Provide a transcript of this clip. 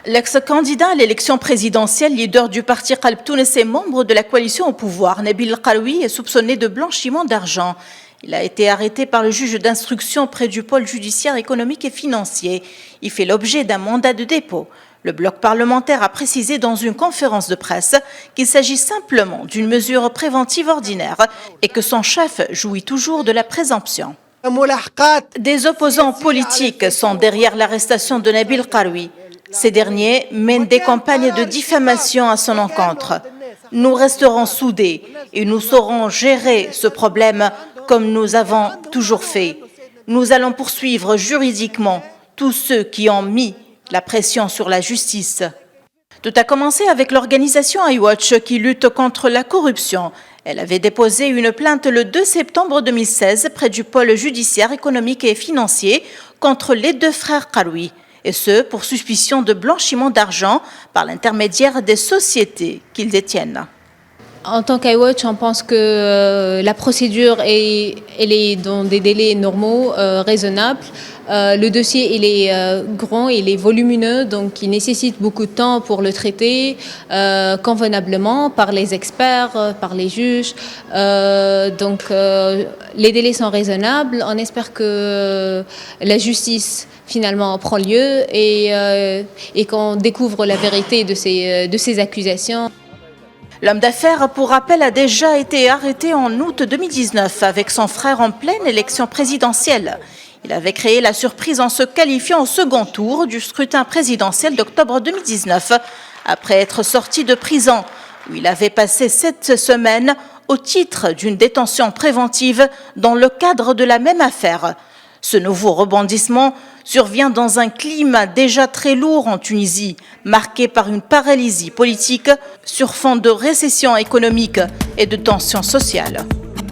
L'ex-candidat à l'élection présidentielle, leader du parti Qalb Tounes et membre de la coalition au pouvoir, Nabil Karoui, est soupçonné de blanchiment d'argent. Il a été arrêté par le juge d'instruction près du pôle judiciaire économique et financier. Il fait l'objet d'un mandat de dépôt. Le bloc parlementaire a précisé dans une conférence de presse qu'il s'agit simplement d'une mesure préventive ordinaire et que son chef jouit toujours de la présomption. Des opposants politiques sont derrière l'arrestation de Nabil Karoui. Ces derniers mènent des campagnes de diffamation à son encontre. Nous resterons soudés et nous saurons gérer ce problème comme nous avons toujours fait. Nous allons poursuivre juridiquement tous ceux qui ont mis la pression sur la justice. Tout a commencé avec l'organisation iWatch qui lutte contre la corruption. Elle avait déposé une plainte le 2 septembre 2016 près du pôle judiciaire économique et financier contre les deux frères Karoui, et ce pour suspicion de blanchiment d'argent par l'intermédiaire des sociétés qu'ils détiennent. En tant qu'iWatch, on pense que la procédure elle est dans des délais normaux, raisonnables. Le dossier il est grand, il est volumineux, donc il nécessite beaucoup de temps pour le traiter convenablement par les experts, par les juges. Donc les délais sont raisonnables. On espère que la justice finalement prend lieu et qu'on découvre la vérité de ces accusations. L'homme d'affaires, pour rappel, a déjà été arrêté en août 2019 avec son frère en pleine élection présidentielle. Il avait créé la surprise en se qualifiant au second tour du scrutin présidentiel d'octobre 2019 après être sorti de prison où il avait passé 7 semaines au titre d'une détention préventive dans le cadre de la même affaire. Ce nouveau rebondissement survient dans un climat déjà très lourd en Tunisie, marqué par une paralysie politique sur fond de récession économique et de tensions sociales.